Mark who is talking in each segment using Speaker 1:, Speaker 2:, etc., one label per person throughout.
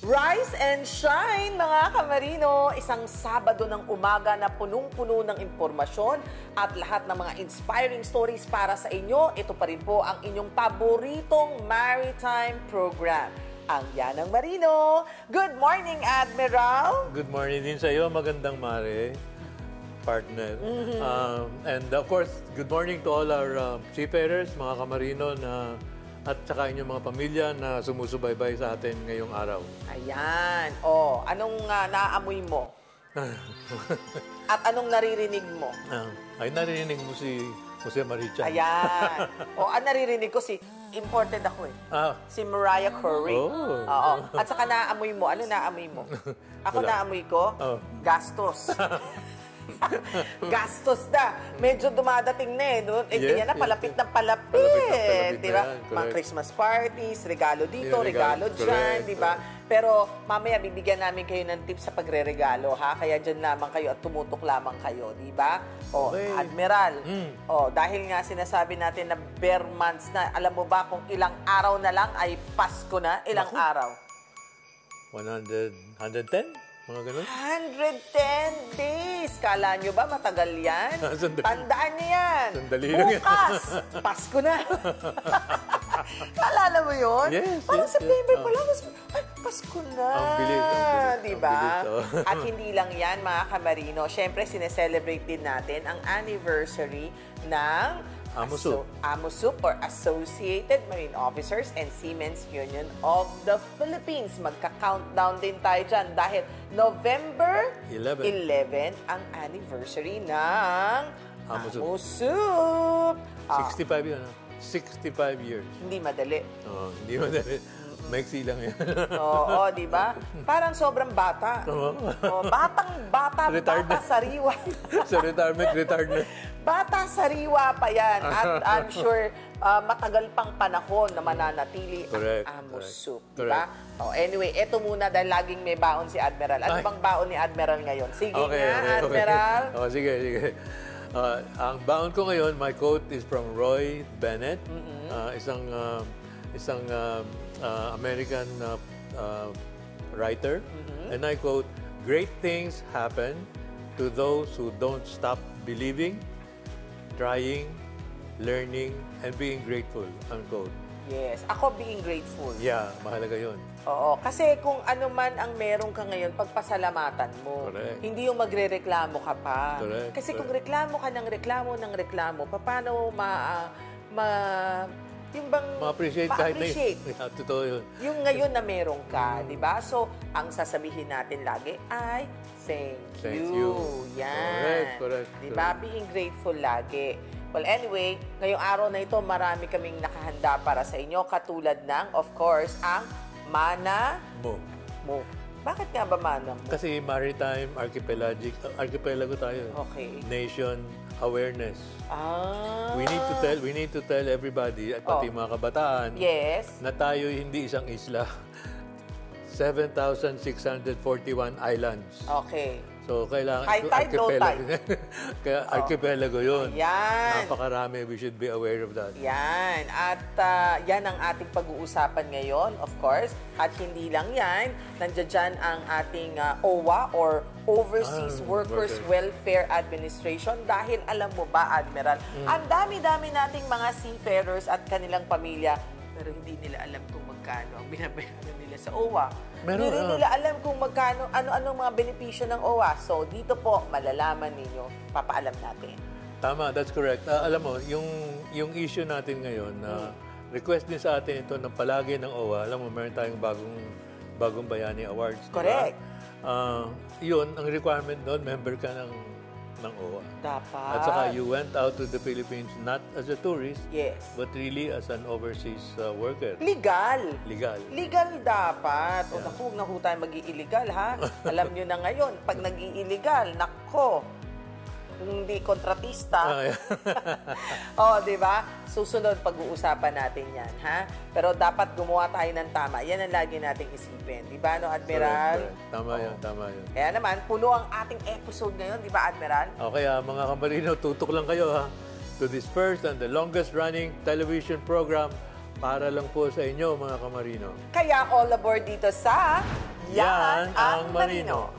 Speaker 1: Rise and shine, mga kamarino! Isang Sabado ng umaga na punong-puno ng impormasyon at lahat ng mga inspiring stories para sa inyo. Ito pa rin po ang inyong paboritong maritime program, ang Yanang Marino. Good morning, Admiral!
Speaker 2: Good morning din sa iyo. Magandang mare, partner. And of course, good morning to all our seafarers, mga kamarino at saka inyong mga pamilya na sumusubaybay sa atin ngayong araw.
Speaker 1: Ayan. O, anong naamoy mo? At anong naririnig mo?
Speaker 2: Ay, naririnig mo si Jose Maricha.
Speaker 1: Ayan. O, naririnig ko si, imported ako si Mariah Carey.
Speaker 2: Oh.
Speaker 1: Oo. At saka naamoy mo. Ano naamoy mo? Ako naamoy ko? Gastos. Gastos na. Medyo dumadating na no? Yan na, palapit na palapit. Diba? Mga Christmas parties, regalo dito, regalo dyan, diba? Pero mamaya bibigyan namin kayo ng tips sa pagre-regalo, ha? Kaya dyan lamang kayo at tumutok lamang kayo, diba? O, Admiral, dahil nga sinasabi natin na bare months na, alam mo ba kung ilang araw na lang ay Pasko na? Ilang araw?
Speaker 2: 110? Mga ganun?
Speaker 1: 110 days! Kala nyo ba matagal yan? Tandaan nyo yan! Bukas! Pasko na! Kaalala mo yun?
Speaker 2: Yes,
Speaker 1: parang September pa lang. Ay, Pasko na!
Speaker 2: Ang bilis.
Speaker 1: Diba? At hindi lang yan, mga kamarino. Siyempre, sineselebrate din natin ang anniversary ng AMOSUP or Associated Marine Officers and Seamen's Union of the Philippines. Magka-countdown din tayo dyan dahil November 11 ang anniversary ng AMOSUP.
Speaker 2: 65 yun, 65 years.
Speaker 1: Hindi madali.
Speaker 2: Hindi madali. Maiksi lang yan.
Speaker 1: Oo, di ba? Parang sobrang bata. Batang-bata, bata sariwa.
Speaker 2: Sa retirement.
Speaker 1: Bata sariwa pa yan. At I'm sure matagal pang panahon na mananatili ang AMOSUP. Diba? Anyway, eto muna dahil laging may baon si Admiral. Ano bang baon ni Admiral ngayon? Sige nga, Admiral.
Speaker 2: Sige. Ang baon ko ngayon, my quote is from Roy Bennett, isang American writer. And I quote, "Great things happen to those who don't stop believing, trying, learning, and being grateful." Unquote.
Speaker 1: Yes. Ako being grateful.
Speaker 2: Yeah, mahalaga yun.
Speaker 1: Oo. Kasi kung ano man ang meron ka ngayon, pagpasalamatan mo.
Speaker 2: Correct.
Speaker 1: Hindi yung magre-reklamo ka pa.
Speaker 2: Correct.
Speaker 1: Kasi kung reklamo ka ng reklamo, paano yung bang
Speaker 2: ma-appreciate kahit na totoo yun.
Speaker 1: Yung ngayon na meron ka, di ba? So, ang sasabihin natin lagi ay thank you. Yan.
Speaker 2: Correct.
Speaker 1: Di ba? Being grateful lagi. Well, anyway, ngayong araw na ito, marami kaming nakahanda para sa inyo. Katulad ng, of course, ang Mana Mo. Bakit nga ba Mana Mo?
Speaker 2: Kasi maritime, archipelago tayo.
Speaker 1: Okay.
Speaker 2: Nation awareness. We need to tell everybody at pati mga kabataan na tayo hindi isang isla. 7,641 islands.
Speaker 1: Okay.
Speaker 2: So, kailangan
Speaker 1: high tide, low tide.
Speaker 2: Kaya archipelago yun.
Speaker 1: Yan.
Speaker 2: Napakarami. We should be aware of that.
Speaker 1: Yan. At yan ang ating pag-uusapan ngayon, of course. At hindi lang yan. Nandiyan dyan ang ating OWA or Overseas Workers Welfare Administration. Dahil alam mo ba, Admiral, ang dami-dami nating mga seafarers at kanilang pamilya, pero hindi nila alam kung magkano ang binabayaran nila sa OWA. Hindi rin nila alam kung magkano, ano-ano mga benepisyo ng OWA. So, dito po, malalaman ninyo, papaalam natin.
Speaker 2: Tama, that's correct. Alam mo, yung issue natin ngayon, request din sa atin ito ng palagi ng OWA. Alam mo, meron tayong bagong Bayani Awards.
Speaker 1: Correct.
Speaker 2: Diba? Yun, ang requirement doon, member ka ng OWA.
Speaker 1: Dapat.
Speaker 2: At saka you went out to the Philippines not as a tourist, but really as an overseas worker.
Speaker 1: Legal.
Speaker 2: Legal
Speaker 1: Dapat. O naku, huwag na tayo mag-i-illegal, ha? Alam nyo na ngayon, pag nag-i-illegal, nako, hindi kontratista. Di ba? Susunod, pag-uusapan natin yan, ha? Pero dapat gumawa tayo ng tama. Yan ang lagi nating isipin. Di ba, no, Admiral?
Speaker 2: Correct. Tama yun.
Speaker 1: Kaya naman, puno ang ating episode ngayon, di ba, Admiral?
Speaker 2: Kaya mga kamarino, tutok lang kayo, ha? To this first and the longest running television program para lang po sa inyo, mga kamarino.
Speaker 1: Kaya all aboard dito sa
Speaker 2: Yan ang Marino.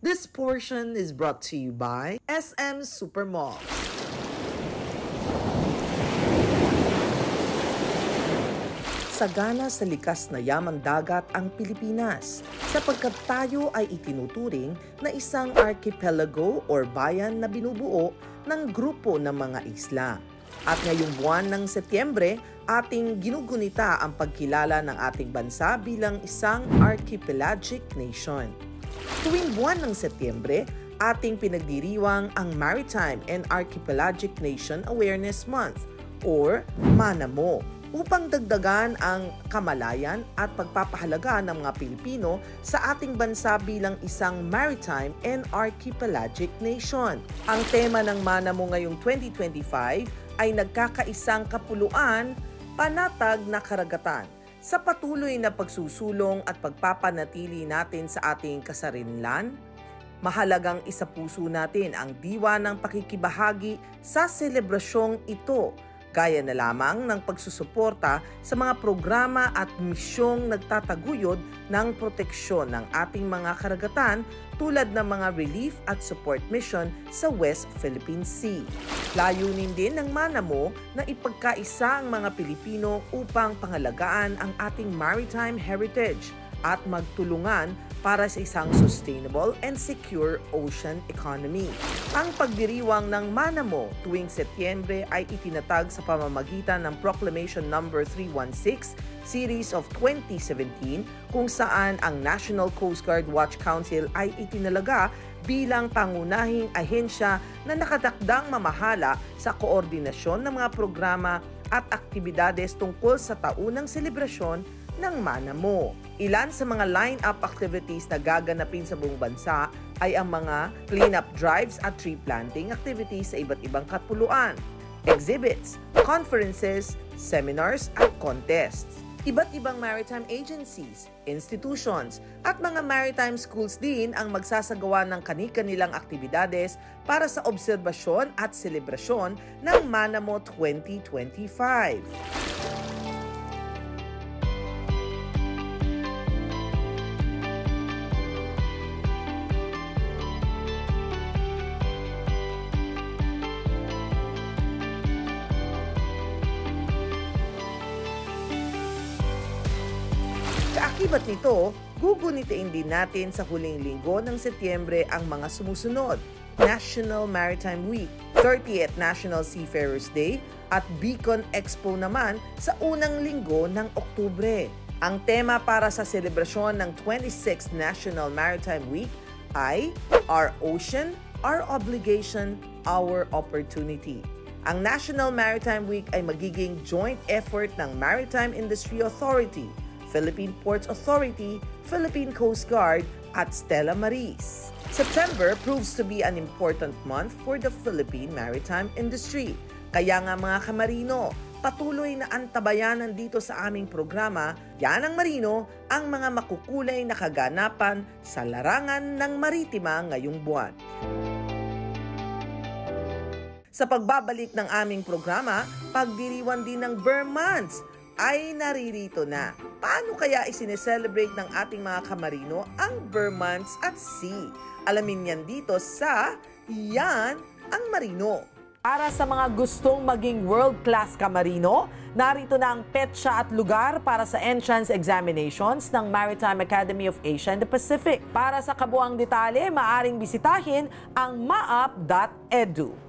Speaker 1: This portion is brought to you by SM Supermall. Sagana sa likas na yamang dagat ang Pilipinas sapagkat tayo ay itinuturing na isang archipelago or bayan na binubuo ng grupo ng mga isla. At ngayong buwan ng Setyembre, ating ginugunita ang pagkilala ng ating bansa bilang isang archipelagic nation. Tuwing buwan ng Setyembre, ating pinagdiriwang ang Maritime and Archipelagic Nation Awareness Month or MANAMO upang dagdagan ang kamalayan at pagpapahalaga ng mga Pilipino sa ating bansa bilang isang Maritime and Archipelagic Nation. Ang tema ng MANAMO ngayong 2025 ay nagkakaisang kapuluan, panatag na karagatan. Sa patuloy na pagsusulong at pagpapanatili natin sa ating kasarinlan, mahalagang isapuso natin ang diwa ng pakikibahagi sa selebrasyong ito, gaya na lamang ng pagsusuporta sa mga programa at misyong nagtataguyod ng proteksyon ng ating mga karagatan tulad ng mga relief at support mission sa West Philippine Sea. Layunin din ng MANAMO na ipagkaisa ang mga Pilipino upang pangalagaan ang ating maritime heritage at magtulungan para sa isang sustainable and secure ocean economy. Ang pagdiriwang ng MANAMO tuwing Setyembre ay itinatag sa pamamagitan ng Proclamation No. 316 Series of 2017 kung saan ang National Coast Guard Watch Council ay itinalaga bilang pangunahing ahensya na nakatakdang mamahala sa koordinasyon ng mga programa at aktibidades tungkol sa taunang selebrasyon ng MANAMO. Ilan sa mga line-up activities na gaganapin sa buong bansa ay ang mga clean-up drives at tree planting activities sa iba't ibang kapuluan, exhibits, conferences, seminars at contests. Iba't ibang maritime agencies, institutions at mga maritime schools din ang magsasagawa ng kani-kanilang aktibidades para sa obserbasyon at selebrasyon ng MANAMO 2025. Kaakibat nito, gugunitain din natin sa huling linggo ng Setyembre ang mga sumusunod: National Maritime Week, 30th National Seafarers Day at Beacon Expo naman sa unang linggo ng Oktubre. Ang tema para sa selebrasyon ng 26th National Maritime Week ay Our Ocean, Our Obligation, Our Opportunity. Ang National Maritime Week ay magiging joint effort ng Maritime Industry Authority, Philippine Ports Authority, Philippine Coast Guard, at Stella Maris. September proves to be an important month for the Philippine maritime industry. Kaya nga mga kamarino, patuloy na antabayanan dito sa aming programa, Yan ang Marino, ang mga makukulay na kaganapan sa larangan ng maritima ngayong buwan. Sa pagbabalik ng aming programa, pagdiriwan din ng Burr Months ay naririto na. Paano kaya isineselebrate ng ating mga kamarino ang Burr Months at sea? Alamin yan dito sa Yan ang Marino. Para sa mga gustong maging world-class kamarino, narito na ang petsa at lugar para sa entrance examinations ng Maritime Academy of Asia and the Pacific. Para sa kabuang detalye, maaring bisitahin ang maap.edu.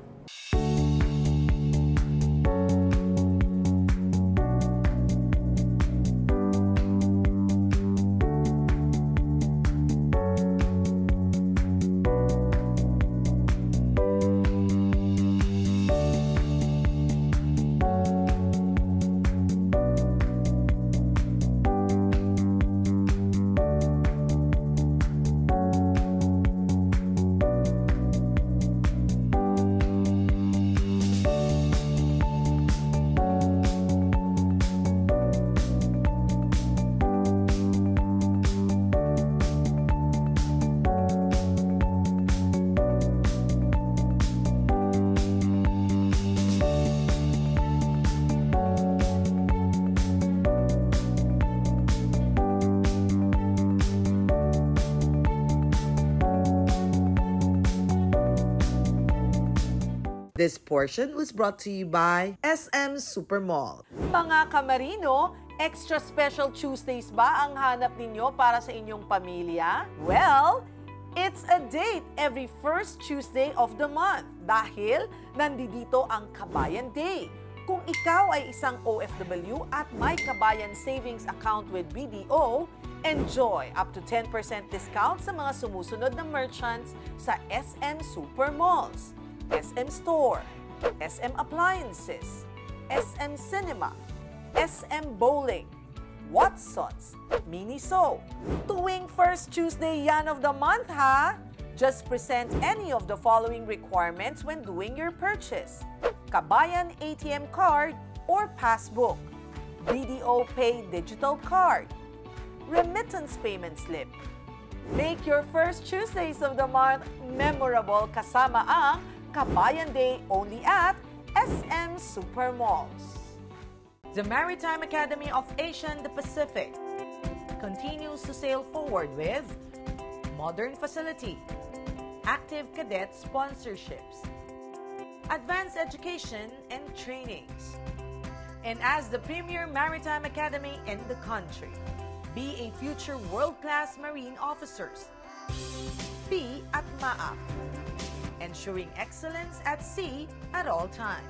Speaker 3: This portion was brought to you by SM Supermall.
Speaker 1: Mga kamarino, extra special Tuesdays ba ang hanap ninyo para sa inyong pamilya? Well, it's a date every first Tuesday of the month dahil nandito ang Kabayan Day. Kung ikaw ay isang OFW at may Kabayan Savings Account with BDO, enjoy up to 10% discount sa mga sumusunod na merchants sa SM Supermalls, SM Store, SM Appliances, SM Cinema, SM Bowling, Watsons, Miniso. Tuwing first Tuesday yan of the month ha! Just present any of the following requirements when doing your purchase. Kabayan ATM card or passbook, BDO Pay digital card, remittance payment slip. Make your first Tuesdays of the month memorable kasama ang Kabayan Day only at SM Supermalls. The Maritime Academy of Asia and the Pacific continues to sail forward with modern facility, active cadet sponsorships, advanced education and trainings. And as the premier maritime academy in the country, be a future world-class marine officers. Be at MAAP, ensuring excellence at sea at all times.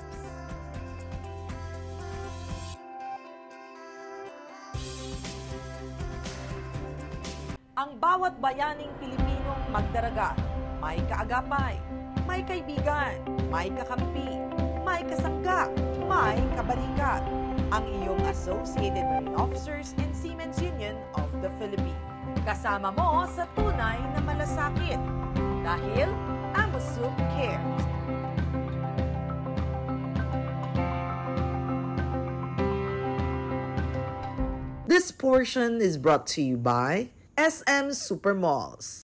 Speaker 1: Ang bawat bayaning Pilipinong magdaragat, may kaagapay, may kaibigan, may kakampi, may kasangga, may kabalikat. Ang iyong Associated Marine Officers and Seamen's Union of the Philippines. Kasama mo sa tunay na malasakit. Dahil AMUSUP cares.
Speaker 3: This portion is brought to you by SM Supermalls.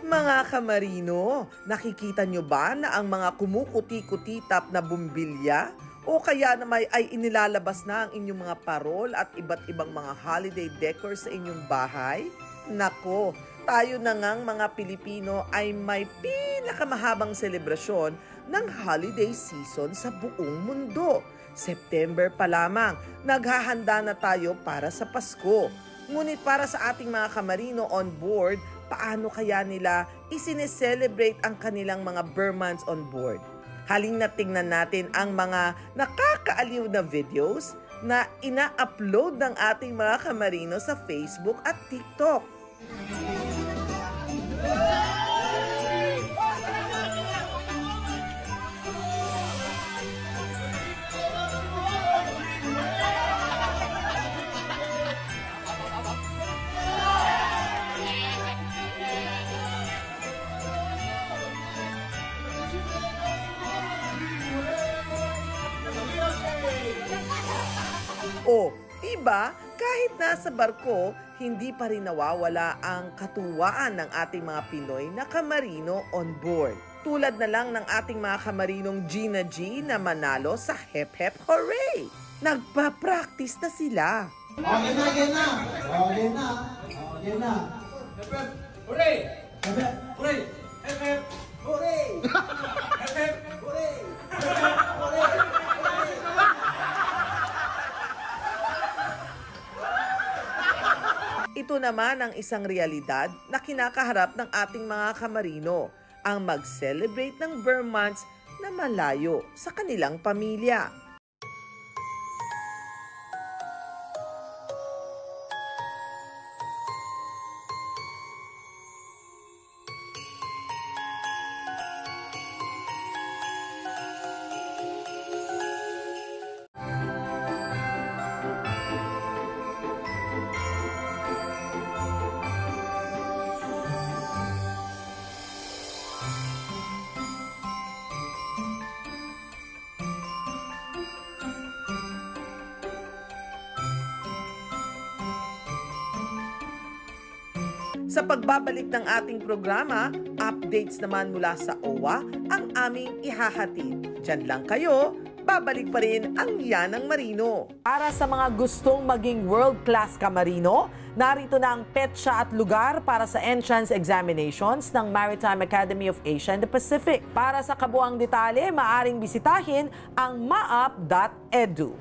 Speaker 3: Mga kamarino, nakikita nyo ba na ang mga kumukuti-kutitap na bumbilya o kaya na may ay inilalabas na ang inyong mga parol at iba't ibang mga holiday decor sa inyong bahay? Nako, tayo na ngang mga Pilipino ay may pinakamahabang selebrasyon ng holiday season sa buong mundo. September pa lamang, naghahanda na tayo para sa Pasko. Ngunit para sa ating mga kamarino on board, paano kaya nila isineselebrate ang kanilang mga Burmans on board? Haling na tingnan natin ang mga nakakaaliw na videos na ina-upload ng ating mga kamarino sa Facebook at TikTok. O, diba, kahit nasa barko, hindi pa rin nawawala ang katuwaan ng ating mga Pinoy na kamarino on board. Tulad na lang ng ating mga kamarinong Gina G na manalo sa Hep Hep Hooray! Nagpa-practice na sila.
Speaker 4: Okay na, okay na. Okay na. Okay na. Hep Hep Hooray! Hep Hep Hooray! Hep Hep Hooray! Hep Hep Hooray! Hep Hep Hooray!
Speaker 3: Ito naman ang isang realidad na kinakaharap ng ating mga kamarino, ang mag-celebrate ng Burmans na malayo sa kanilang pamilya. Sa pagbabalik ng ating programa, updates naman mula sa OWA ang aming ihahatid. Diyan lang kayo, babalik pa rin ang Yan ng Marino.
Speaker 1: Para sa mga gustong maging world-class kamarino, narito na ang petsa at lugar para sa entrance examinations ng Maritime Academy of Asia and the Pacific. Para sa kabuang detalye, maaring bisitahin ang maap.edu.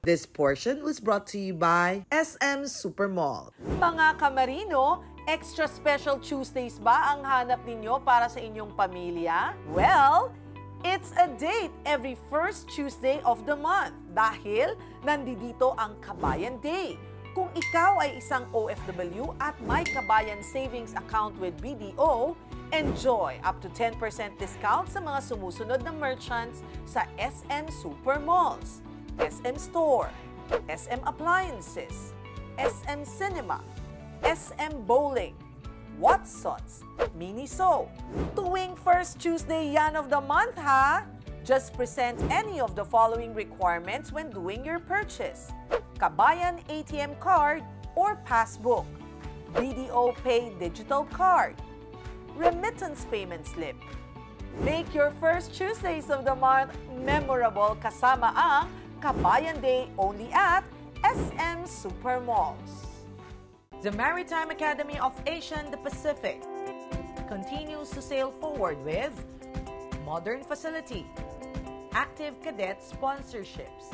Speaker 3: This portion was brought to you by SM Supermall.
Speaker 1: Mga kamarino, extra special Tuesdays ba ang hanap ninyo para sa inyong pamilya? Well, it's a date every first Tuesday of the month dahil nandito ang Kabayan Day. Kung ikaw ay isang OFW at may Kabayan Savings Account with BDO, enjoy up to 10% discount sa mga sumusunod na merchants sa SM Supermalls, SM Store, SM Appliances, SM Cinema, SM Bowling, Watsons, Miniso. Tuwing first Tuesday yan of the month, ha? Just present any of the following requirements when doing your purchase. Kabayan ATM card or passbook, BDO Pay digital card, remittance payment slip. Make your first Tuesdays of the month memorable kasama ang Kabayan Day only at SM Supermalls. The Maritime Academy of Asia and the Pacific continues to sail forward with modern facility, active cadet sponsorships,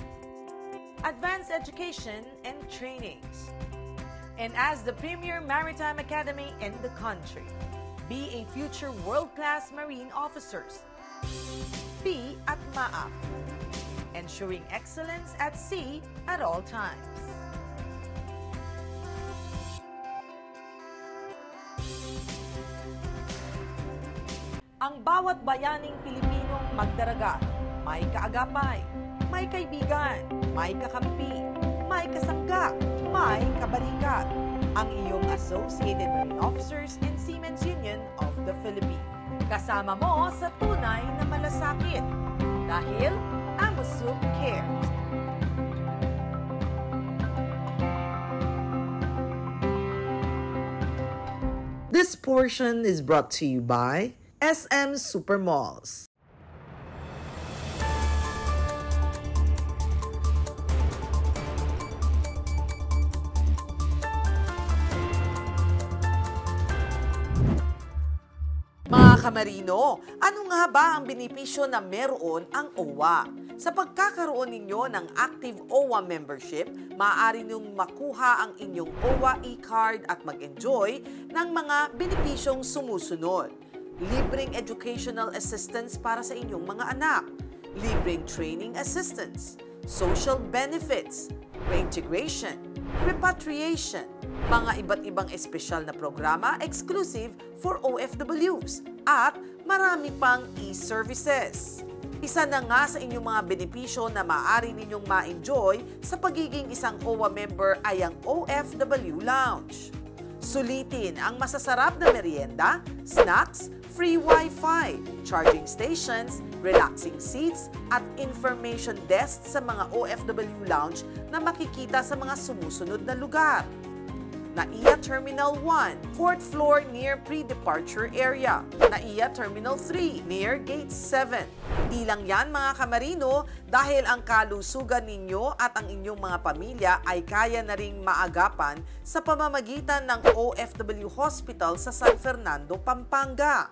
Speaker 1: advanced education and trainings. And as the premier maritime academy in the country, be a future world-class marine officers. Be at MAAP, ensuring excellence at sea at all times. Ang bawat bayaning Pilipinong magdaragat, may kaagapay, may kaibigan, may kakampi, may kasangga, may kabalikat. Ang iyong Associated Marine Officers and Seamen's Union of the Philippines. Kasama mo sa tunay na malasakit dahil AMUSUP cares.
Speaker 3: This portion is brought to you by SM Supermalls.
Speaker 1: Mga kamarino, ano nga ba ang benepisyo na meron ang OWA? Sa pagkakaroon ninyo ng active OWA membership, maaari ninyong makuha ang inyong OWA e-card at mag-enjoy ng mga benepisyong sumusunod. Libreng educational assistance para sa inyong mga anak, libreng training assistance, social benefits, reintegration, repatriation, mga iba't ibang espesyal na programa exclusive for OFWs, at marami pang e-services. Isa na nga sa inyong mga benepisyo na maaari ninyong ma-enjoy sa pagiging isang OWA member ay ang OFW Lounge. Sulitin ang masasarap na merienda, snacks, free Wi-Fi, charging stations, relaxing seats, at information desk sa mga OFW Lounge na makikita sa mga sumusunod na lugar. NAIA Terminal 1, 4th floor near pre-departure area. NAIA Terminal 3, near Gate 7. Di lang yan mga kamarino, dahil ang kalusugan ninyo at ang inyong mga pamilya ay kaya na ring maagapan sa pamamagitan ng OFW Hospital sa San Fernando, Pampanga.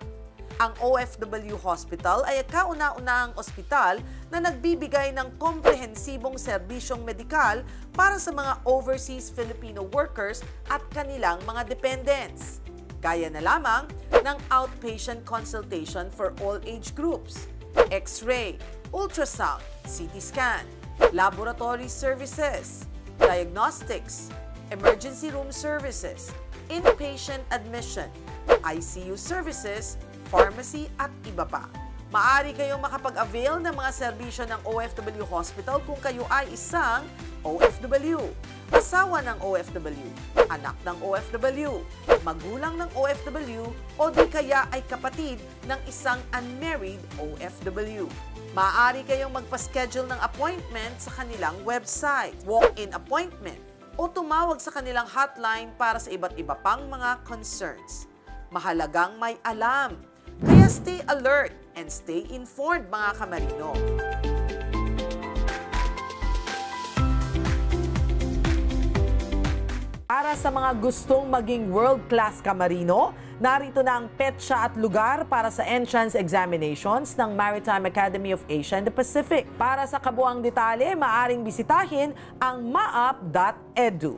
Speaker 3: Ang OFW Hospital ay kauna-unahang ospital na nagbibigay ng komprehensibong serbisyong medikal para sa mga overseas Filipino workers at kanilang mga dependents. Gaya na lamang ng outpatient consultation for all age groups, X-ray, ultrasound, CT scan, laboratory services, diagnostics, emergency room services, inpatient admission, ICU services, pharmacy at iba pa. Maaari kayong makapag-avail ng mga serbisyo ng OFW Hospital kung kayo ay isang OFW, asawa ng OFW, anak ng OFW, magulang ng OFW o di kaya ay kapatid ng isang unmarried OFW. Maaari kayong magpa-schedule ng appointment sa kanilang website, walk-in appointment, o tumawag sa kanilang hotline para sa iba't iba pang mga concerns. Mahalagang may alam. Kaya stay alert and stay informed, mga kamarino. Para sa mga gustong maging world-class kamarino, narito na ang petsa at lugar para sa entrance examinations ng Maritime Academy of Asia and the Pacific. Para sa kabuang detalye, maaring bisitahin ang maap.edu.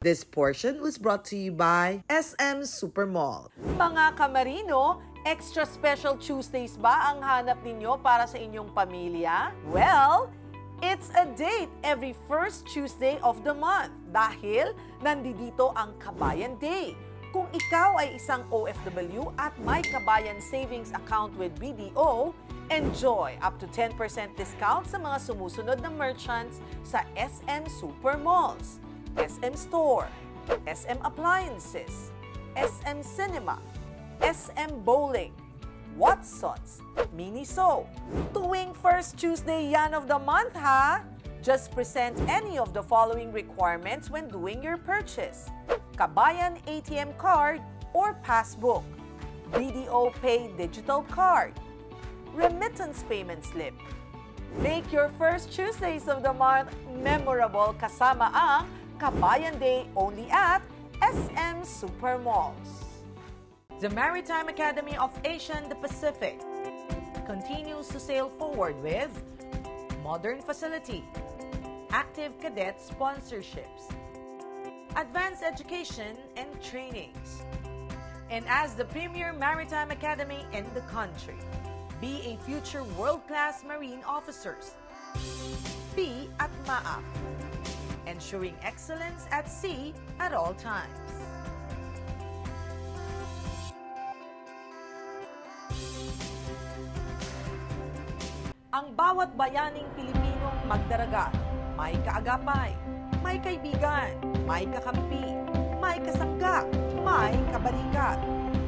Speaker 3: This portion was brought to you by SM Supermall. Mga kamarino, extra special Tuesdays ba ang hanap ninyo para sa inyong pamilya? Well, it's a date every first Tuesday of the month dahil nandito ang Kabayan Day. Kung ikaw ay isang OFW at may Kabayan Savings Account with BDO, enjoy up to 10% discount sa mga sumusunod na merchants sa SM Supermalls, SM Store, SM Appliances, SM Cinema, SM Bowling, Watsons, Miniso. Tuwing first Tuesday yan of the month, ha? Just present any of the following requirements when doing your purchase. Kabayan ATM card or passbook, BDO Pay digital card, remittance payment slip. Make your first Tuesdays of the month memorable kasama ang Kabayan Day only at SM Supermalls. The Maritime Academy of Asia and the Pacific continues to sail forward with modern facility, active cadet sponsorships, advanced education and trainings. And as the premier maritime academy in the country, be a future world-class marine officers. Be at MAAP, ensuring excellence at sea at all times. Ang bawat bayaning Pilipinong magdaragat, may kaagapay, may kaibigan, may kakampi, may kasangga, may kabalikat.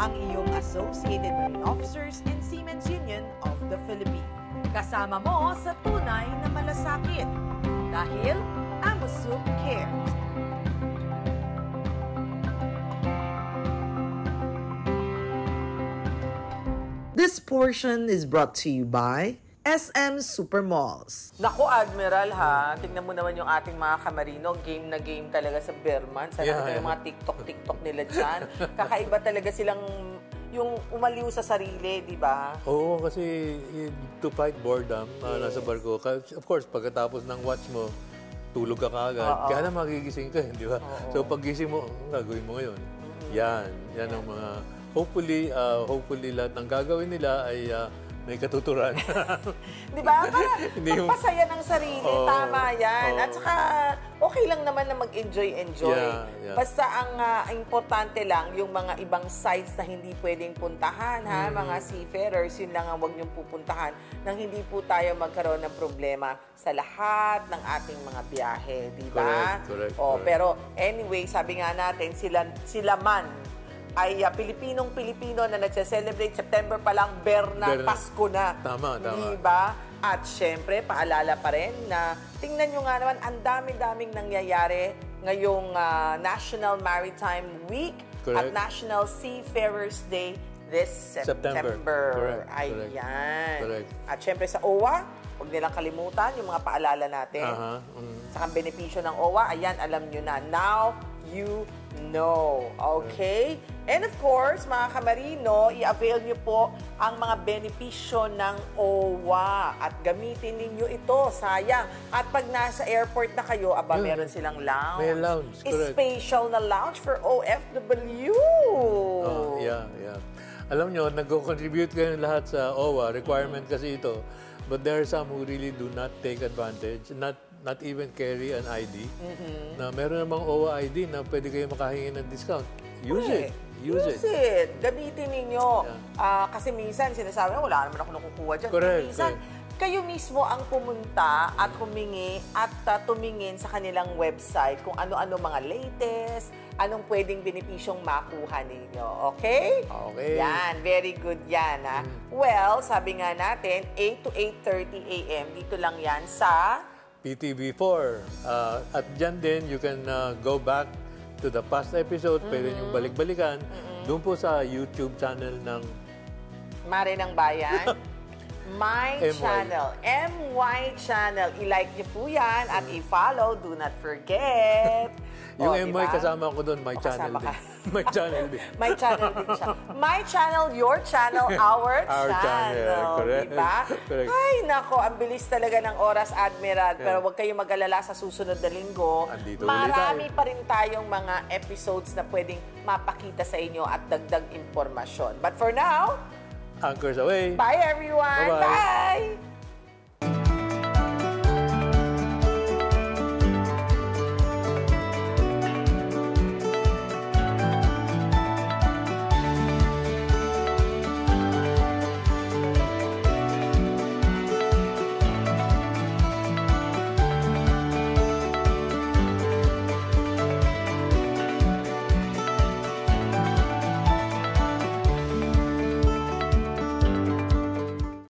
Speaker 3: Ang iyong Associated Marine Officers and Seamen's Union of the Philippines. Kasama mo sa tunay na malasakit dahil AMUSUP cares. This portion is brought to you by SM Supermalls.
Speaker 1: Naku, Admiral, ha? Tingnan mo naman yung ating mga kamarino. Game na game talaga sa Berman. Sana yung mga TikTok nila dyan. Kakaiba talaga silang yung umaliw sa sarili, di ba?
Speaker 2: Oo, kasi to fight boredom, nasa barko. Of course, pagkatapos ng watch mo, tulog ka kaagad. Kaya na magigising ka, di ba? So, paggising mo, gagawin mo ngayon. Yan ang mga hopefully lahat ng gagawin nila ay may katuturan.
Speaker 1: Di ba? Para
Speaker 2: Hindi yung-
Speaker 1: magpasaya ng sarili,
Speaker 2: Oo.
Speaker 1: tama yan.
Speaker 2: Oo.
Speaker 1: At saka, okay lang naman na mag-enjoy.
Speaker 2: Yeah.
Speaker 1: Basta ang importante lang, yung mga ibang sites na hindi pwedeng puntahan, ha, mga seafarers, yun lang ang huwag niyong pupuntahan nang hindi po tayo magkaroon ng problema sa lahat ng ating mga biyahe, di ba?
Speaker 2: Correct.
Speaker 1: Pero anyway, sabi nga natin, sila man ay Pilipinong-Pilipino na nagse-celebrate September pa lang,
Speaker 2: Ber-
Speaker 1: Pasko na.
Speaker 2: Tama.
Speaker 1: Diba? At syempre, paalala pa rin na tingnan nyo nga naman, ang dami-daming nangyayari ngayong National Maritime Week at
Speaker 2: Correct.
Speaker 1: National Seafarers Day this September.
Speaker 2: Correct.
Speaker 1: Ayan.
Speaker 2: Correct.
Speaker 1: At syempre sa OWA, huwag nilang kalimutan yung mga paalala natin. Sa benepisyo ng OWA, ayan, alam nyo na. Now, you know. Okay? And of course, mga kamarino, i-avail nyo po ang mga benepisyo ng OWA at gamitin ninyo ito. Sayang. At pag nasa airport na kayo, meron silang lounge.
Speaker 2: May lounge, correct.
Speaker 1: Special na lounge for OFW.
Speaker 2: Yeah. Alam nyo, nag-contribute kayo lahat sa OWA. Requirement kasi ito. But there are some who really do not take advantage, not even carry an ID. Na meron namang OWA ID na pwede kayo makahingi ng discount. Use it.
Speaker 1: Gamitin ninyo. Kasi minsan, sinasabi, wala naman ako nakukuha dyan.
Speaker 2: Correct.
Speaker 1: Minsan, kayo mismo ang pumunta at humingi at tumingin sa kanilang website kung ano-ano mga latest, anong pwedeng benepisyong makuha ninyo. Okay?
Speaker 2: Okay.
Speaker 1: Yan. Very good yan. Ha? Well, sabi nga natin, 8 to 8:30 a.m. Dito lang yan sa
Speaker 2: PTV4. At dyan din, you can go back to the past episode. Pwede nyo balik-balikan. Doon po sa YouTube channel ng
Speaker 1: Mare ng Bayan. My
Speaker 2: MY.
Speaker 1: channel. MY channel. I-like niyo po yan at i-follow. Do not forget.
Speaker 2: Yung
Speaker 1: O,
Speaker 2: MY
Speaker 1: diba?
Speaker 2: kasama ko doon, my channel
Speaker 1: kasama
Speaker 2: din.
Speaker 1: ka.
Speaker 2: My channel din.
Speaker 1: My channel din siya. My channel, your channel, our
Speaker 2: Our channel. Correct.
Speaker 1: Diba?
Speaker 2: Correct.
Speaker 1: Ay, nako, ang bilis talaga ng oras, Admiral. Pero huwag kayong mag-alala sa susunod na linggo.
Speaker 2: Andito ulit
Speaker 1: Marami
Speaker 2: tayo.
Speaker 1: pa rin tayong mga episodes na pwedeng mapakita sa inyo at dagdag impormasyon. But for now,
Speaker 2: Anchors away.
Speaker 1: bye everyone!
Speaker 2: Bye-bye.
Speaker 1: Bye!